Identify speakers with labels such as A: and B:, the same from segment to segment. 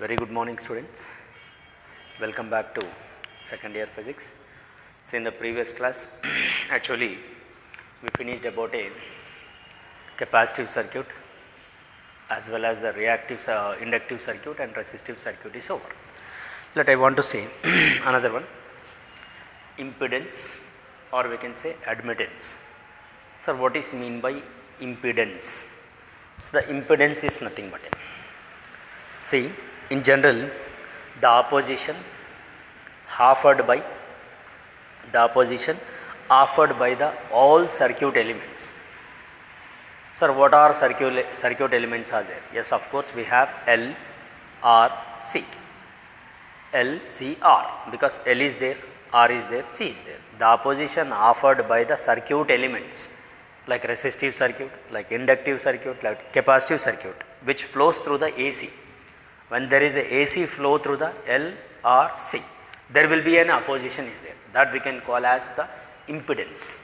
A: Very good morning, students. Welcome back to second year physics. So in the previous class actually we finished about a capacitive circuit as well as the reactive inductive circuit and resistive circuit is over. Let I want to say another one, impedance, or we can say admittance. So what is mean by impedance? So the impedance is nothing but see, in general the opposition offered by the all circuit elements. Sir, what are circuit elements are there? Yes, of course we have L, R, C. L, C, R, because L is there, R is there, C is there. The opposition offered by the circuit elements like resistive circuit, like inductive circuit, like capacitive circuit, which flows through the AC. When there is a AC flow through the L, R, C, there will be an opposition is there, that we can call as the impedance.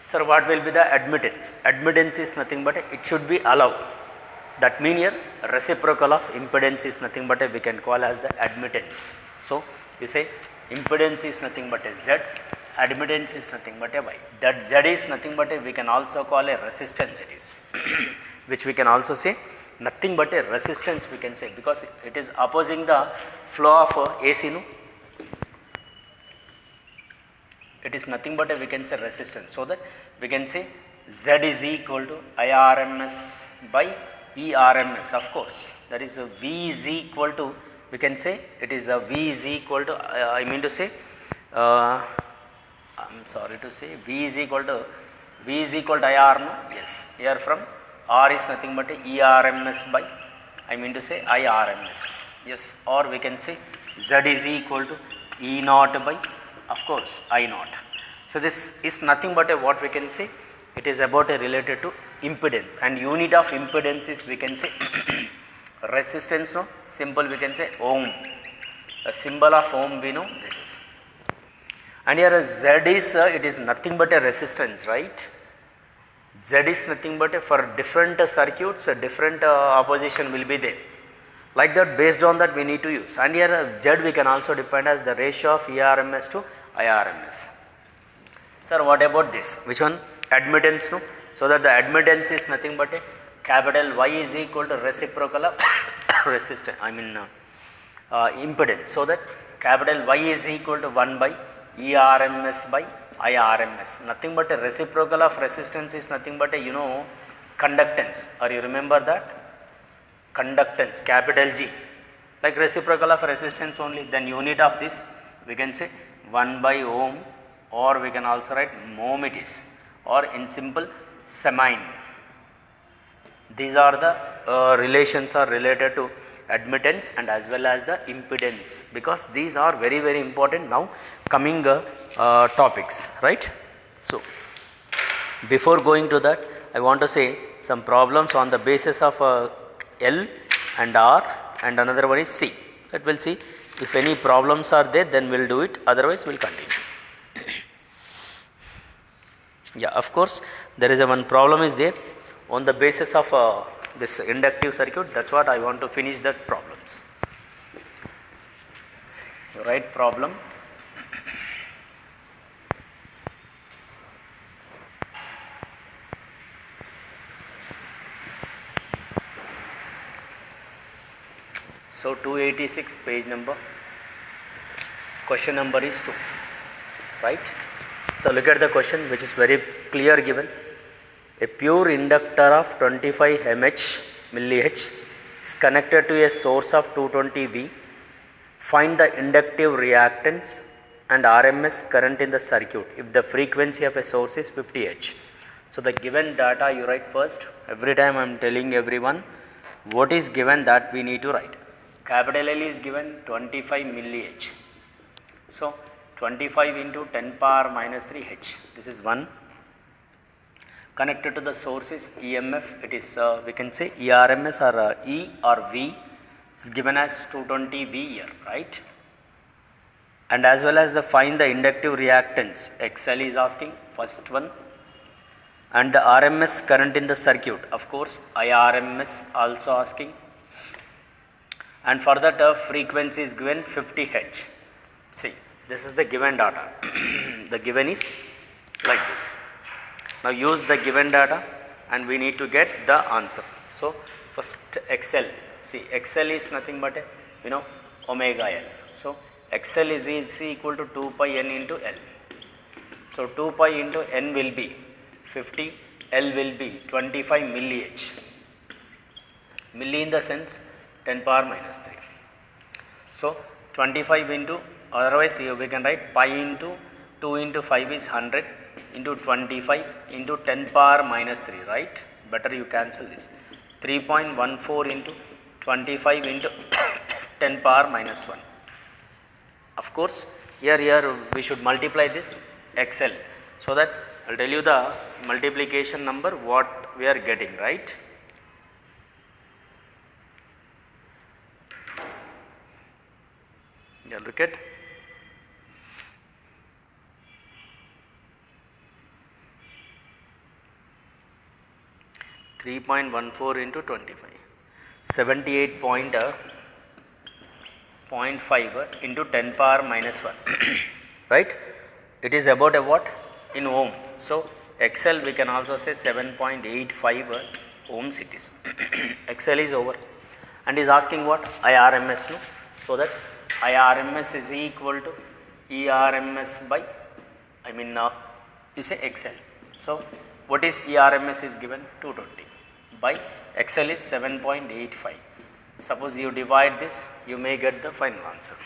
A: Sir, what will be the admittance? Admittance is nothing but it should be allowed. That means here reciprocal of impedance is nothing but we can call as the admittance. So you say impedance is nothing but a Z, admittance is nothing but a Y. That Z is nothing but we can also call a resistance it is which we can also say nothing but a resistance we can say, because it is opposing the flow of AC. No? It is nothing but we can say resistance. So that we can say Z is equal to IRMS by ERMS. Of course, that is a V is equal to, we can say it is a V is equal to V is equal to IR. No? Yes, here from R is nothing but ERMS by IRMS. Yes, or we can say Z is equal to E naught by, of course, I naught. So this is nothing but what we can say, it is about related to impedance, and unit of impedance is we can say resistance. No, simple we can say ohm. The symbol of ohm we know this is, and here a Z is it is nothing but a resistance, right? Z is nothing but for different circuits different opposition will be there. Like that, based on that we need to use, and here Z we can also depend as the ratio of ERMS to IRMS. Sir, what about this? Which one? Admittance. No? So that the admittance is nothing but a capital Y is equal to reciprocal of resistance, impedance. So that capital Y is equal to 1 by ERMS by IRMS. Nothing but a reciprocal of resistance is nothing but a conductance. Or you remember that? Conductance, capital G, like reciprocal of resistance only. Then unit of this we can say 1 by ohm, or we can also write mom it is, or in simple semine. These are the relations are related to admittance and as well as the impedance, because these are very very important now coming topics, right? So before going to that, I want to say some problems on the basis of L and R, and another one is C. That we'll see if any problems are there, then we'll do it, otherwise we'll continue. Yeah, of course there is one problem is there on the basis of this inductive circuit. That's what I want to finish that problems. Write problem. So 286 page number, question number is 2, right? So look at the question, which is very clear given. A pure inductor of 25 mH is connected to a source of 220 V. Find the inductive reactance and RMS current in the circuit if the frequency of a source is 50 Hz. So the given data you write first. Every time I am telling everyone what is given, that we need to write. Capital L is given 25 mH. So 25 into 10 power minus 3 H. This is 1. Connected to the source is EMF. It is we can say ERMS or E or V is given as 220 V here, right? And as well as the find the inductive reactance, XL is asking first one, and the RMS current in the circuit, of course IRMS also asking, and for that frequency is given 50 Hz. See, this is the given data. The given is like this. Now use the given data and we need to get the answer. So first XL, see XL is nothing but omega L. So XL is equal to 2 pi n into L. So 2 pi into n will be 50, L will be 25 milli-H. Milli in the sense 10 power minus 3. So 25 into, otherwise we can write pi into 2 into 5 is 100 into 25 into 10 power minus 3, right? Better you cancel this. 3.14 into 25 into 10 power minus 1. Of course, here we should multiply this XL, so that I will tell you the multiplication number what we are getting, right? Yeah, look at 3.14 into 25, 78.5 into 10 power minus 1, right? It is about a what? In ohm. So XL we can also say 7.85 ohms it is. XL is over and is asking what? IRMS, no? So that IRMS is equal to ERMS by, you say XL. So what is ERMS is given? 220 by XL is 7.85. Suppose you divide this, you may get the final answer.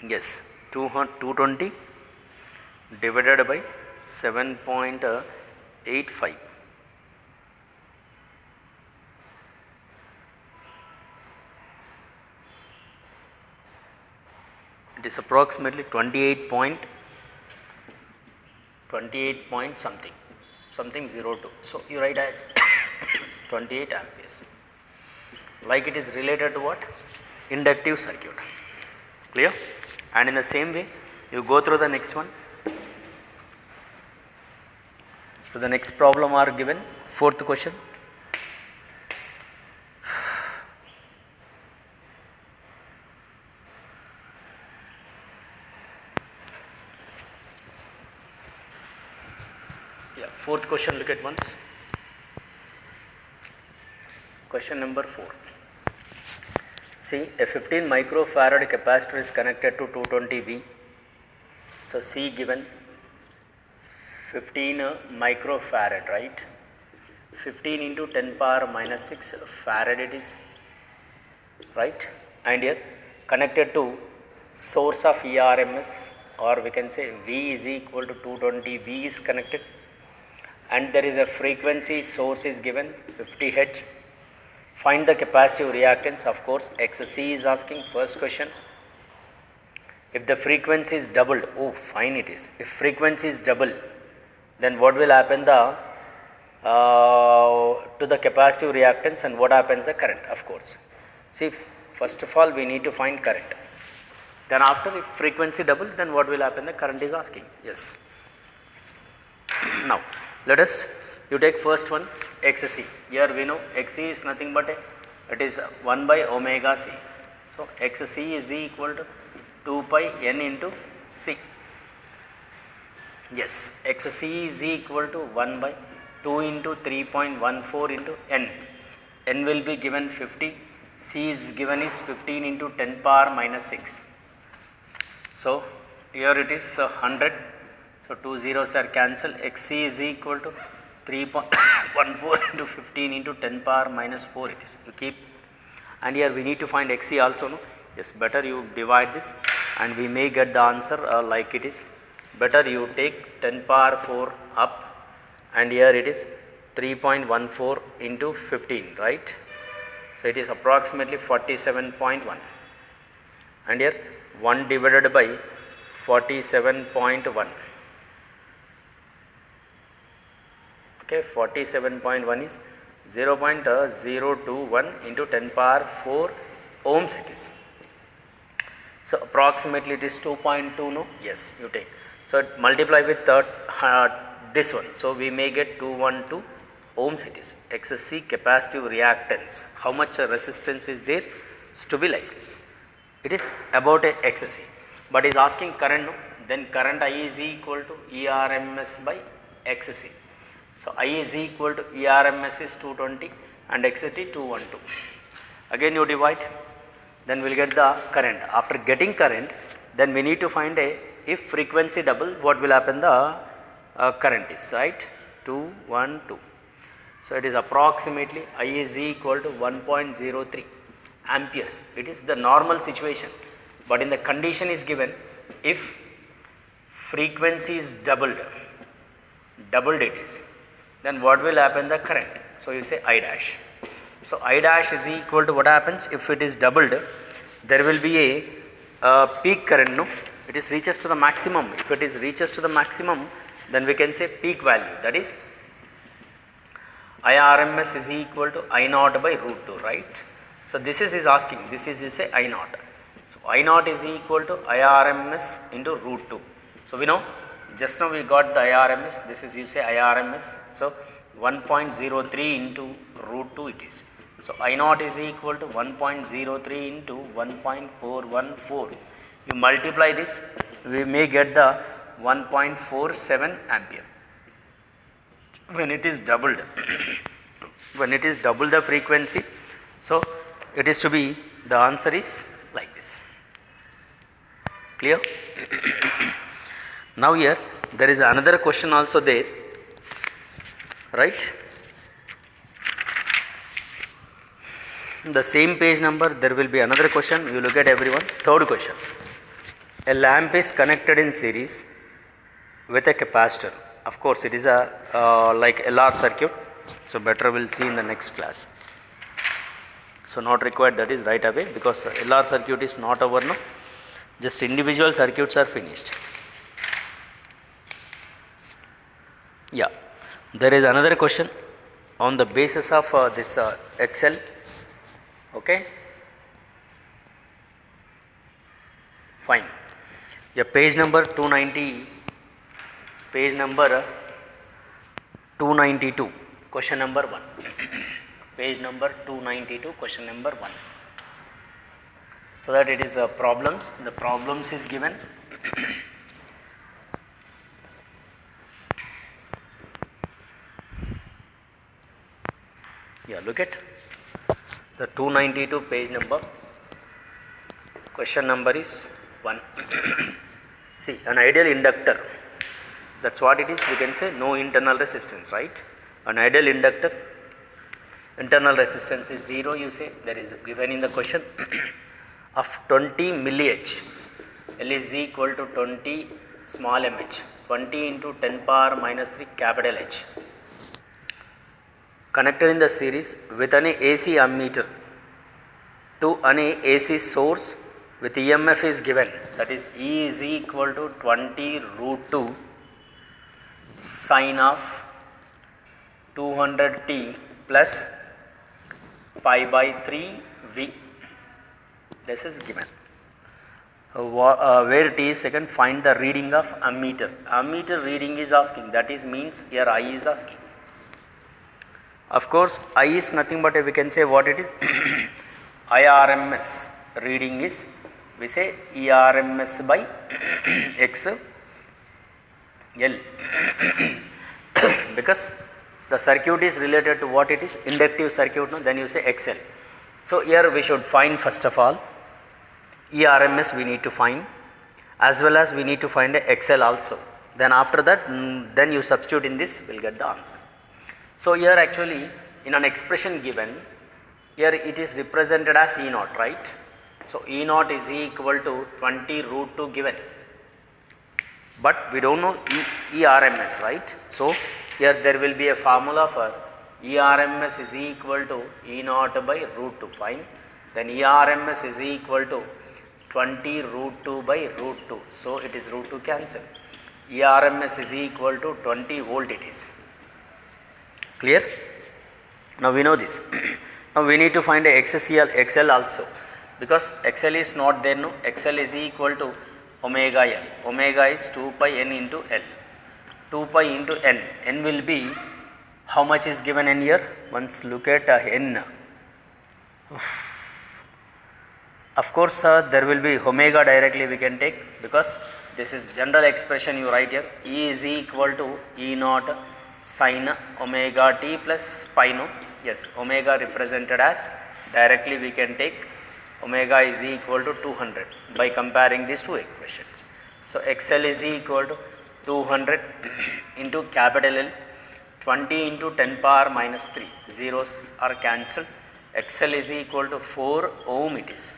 A: Yes, 220 divided by 7.85. It is approximately 28 point something 02. So you write as 28 amperes. Like it is related to what? Inductive circuit. Clear? And in the same way, you go through the next one. So the next problem are given, fourth question. Yeah, fourth question, look at once. Question number 4. See, a 15 microfarad capacitor is connected to 220 V. So C given 15 microfarad, right? 15 into 10 power minus 6 farad it is, right? And here connected to source of ERMS, or we can say V is equal to 220 V is connected, and there is a frequency source is given 50 Hz. Find the capacitive reactance. Of course, XC is asking first question. If the frequency is doubled, oh fine it is. If frequency is double, then what will happen to the capacitive reactance, and what happens the current, of course. See, first of all we need to find current. Then after, if frequency double, then what will happen, the current is asking. Yes. Now let us, you take first one, XC. Here we know XC is nothing but it is 1 by omega C. So XC is equal to 2 pi n into C. Yes, XC is equal to 1 by 2 into 3.14 into n. N will be given 50, C is given is 15 into 10 power minus 6. So here it is 100. So 2 zeros are cancelled. XC is equal to 3.14 into 15 into 10 power minus 4 it is. You keep, and here we need to find XC also, no? Yes, better you divide this and we may get the answer like it is. Better you take 10 power 4 up, and here it is 3.14 into 15, right? So it is approximately 47.1, and here 1 divided by 47.1. Okay, 47.1 is 0.021 into 10 power 4 ohms it is. So approximately it is 2.2, no? Yes, you take. So multiply with this one. So we may get 212 ohms it is. XC capacitive reactance. How much resistance is there? It's to be like this. It is about a XC. But is asking current, no? Then current I is equal to ERMS by XC. So I is equal to ERMS is 220 and XC 212. Again you divide, then we will get the current. After getting current, then we need to find a, if frequency double, what will happen, the current is, right, 212. So it is approximately I is equal to 1.03 amperes. It is the normal situation, but in the condition is given, if frequency is doubled it is, then what will happen, the current. So you say I dash. So I dash is equal to what happens, if it is doubled, there will be a peak current, no? It is reaches to the maximum. If it is reaches to the maximum, then we can say peak value, that is IRMS is equal to I naught by root 2, right? So this is asking, this is you say I naught. So I naught is equal to IRMS into root 2. So we know, just now we got the IRMS, this is you say IRMS. So 1.03 into root 2 it is. So I naught is equal to 1.03 into 1.414. You multiply this, we may get the 1.47 ampere. When it is doubled, when it is double the frequency, so it is to be, the answer is like this. Clear? Now here there is another question also there, right? The same page number, there will be another question. You look at everyone. Third question. A lamp is connected in series with a capacitor. Of course, it is a like LR circuit. So better we'll see in the next class. So not required, that is right away, because LR circuit is not over now. Just individual circuits are finished. Yeah. There is another question on the basis of this XL. Okay. Fine. Yeah, page number 290, page number 292, question number 1. Page number 292, question number 1. So that it is problems. The problems is given. Yeah, look at the 292 page number. Question number is 1. See, an ideal inductor, that's what it is. We can say no internal resistance, right? An ideal inductor, internal resistance is 0, you say, there is given in the question, of 20 mH. L is equal to 20 small mH, 20 into 10 power minus 3 capital H. Connected in the series with an AC ammeter to an AC source with EMF is given, that is E is equal to 20 root 2 sine of 200t plus pi by 3 V. This is given. Where t is second, find the reading of ammeter. Ammeter reading is asking, that is means here I is asking. Of course, I is nothing but we can say what it is. IRMS reading is, we say ERMS by XL, because the circuit is related to what it is, inductive circuit, no? Then you say XL. So here we should find, first of all, ERMS we need to find, as well as we need to find a XL also. Then after that, then you substitute in this, we will get the answer. So here actually in an expression given, here it is represented as E naught, right? So E naught is equal to 20 root 2 given, but we do not know ERMS, right? So here there will be a formula for ERMS is equal to E naught by root 2, fine. Then ERMS is equal to 20 root 2 by root 2. So it is root 2 cancel. ERMS is equal to 20 volt it is. Clear? Now we know this. Now we need to find a XL also. because XL is not there, no. XL is equal to omega L. Omega is 2 pi n into L. 2 pi into n. N will be, how much is given in here? Once look at n. Of course, there will be omega directly we can take, because this is general expression you write here. E is equal to E naught sin omega t plus pi, no. Yes, omega represented as, directly we can take omega is equal to 200 by comparing these two equations. So, XL is equal to 200 into capital L, 20 into 10 power minus 3, zeros are cancelled. XL is equal to 4 ohm it is.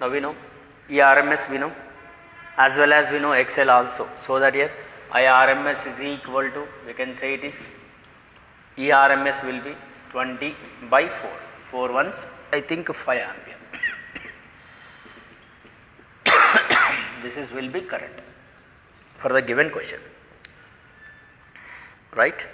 A: Now we know ERMS we know, as well as we know XL also. So that here IRMS is equal to, we can say it is, ERMS will be 20 by 4. 4 ones, I think 5 ampere. This is will be correct for the given question, right?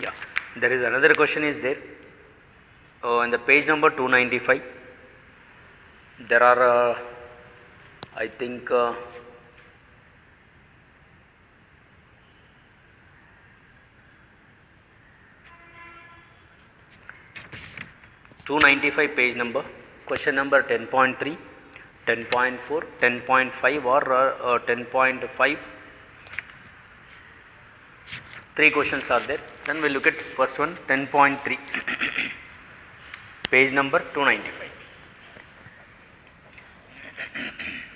A: Yeah, there is another question is there in the page number 295. There are I think 295 page number, question number 10.3, 10.4, 10.5 or 10.5. 3 questions are there. Then we will look at first one, 10.3, page number 295.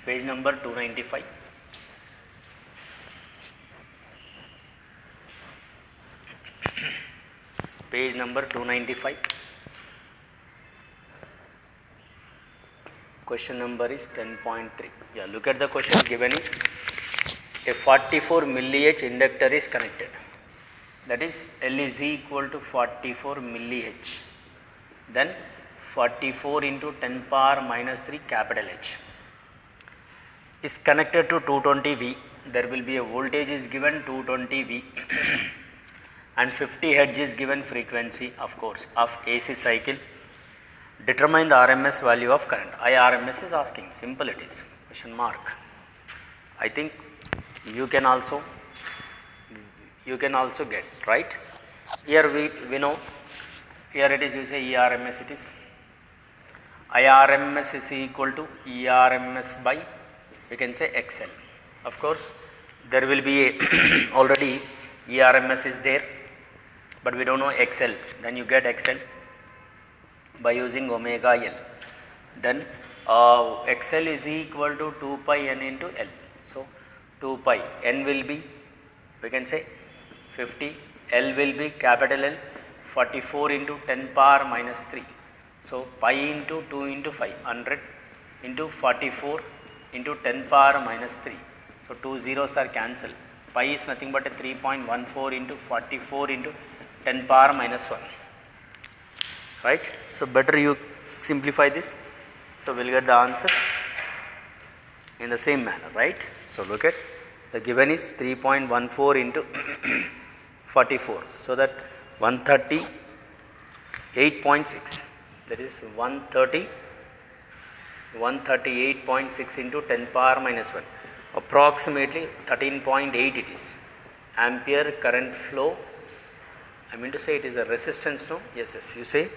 A: Page number 295. Page number 295. Question number is 10.3. Yeah, look at the question given is, a 44 milli-H inductor is connected. That is L is equal to 44 milli-H. Then 44 into 10 power minus 3 capital H is connected to 220 V. There will be a voltage is given 220 V and 50 Hz is given frequency, of course, of AC cycle. Determine the RMS value of current. IRMS is asking, simple it is, question mark. I think you can also get, right? Here we know, here it is, you say ERMS it is. IRMS is equal to ERMS by, we can say XL. Of course, there will be a already ERMS is there, but we don't know XL. Then you get XL by using omega L. Then XL is equal to 2 pi n into L. So 2 pi n will be, we can say 50, L will be capital L, 44 into 10 power minus 3. So pi into 2 into 5, 100 into 44 into 10 power minus 3. So 2 zeros are cancelled. Pi is nothing but a 3.14 into 44 into 10 power minus 1. Right? So better you simplify this. So we'll get the answer in the same manner, right? So look at the given is 3.14 into 44. So that 138.6. That is 138.6 into 10 power minus 1. Approximately 13.8 it is. Ampere current flow. I mean to say it is a resistance, no? Yes, you say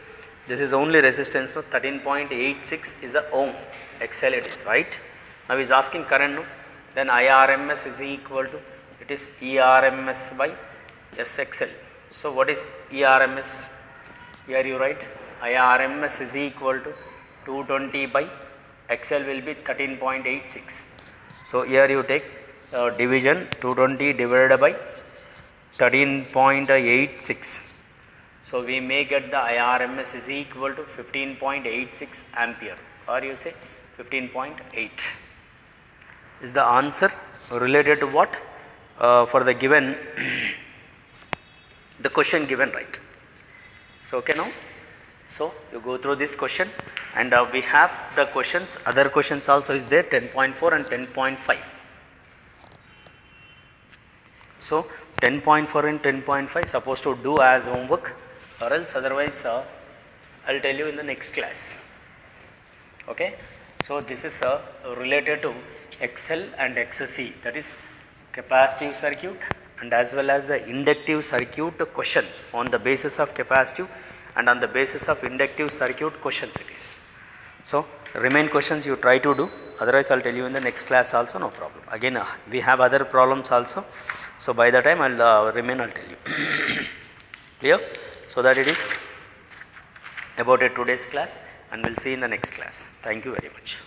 A: this is only resistance, no? 13.86 is a ohm. XL it is, right? Now he is asking current, no? Then IRMS is equal to, it is ERMS by SXL. So what is ERMS? Here you write IRMS is equal to 220 by XL will be 13.86. So here you take division 220 divided by 13.86. So we may get the IRMS is equal to 15.86 ampere, or you say 15.8 is the answer related to what? For the given the question given, right? So okay, now so you go through this question, and we have the questions, other questions also is there, 10.4 and 10.5. So 10.4 and 10.5 supposed to do as homework, or else otherwise I will tell you in the next class. Okay. So this is related to XL and XC, that is capacitive circuit and as well as the inductive circuit questions on the basis of capacitive and on the basis of inductive circuit questions it is. So remain questions you try to do, otherwise I will tell you in the next class also, no problem. Again we have other problems also, so by the time I will I will tell you. Clear? So that it is about today's class, and we will see in the next class. Thank you very much.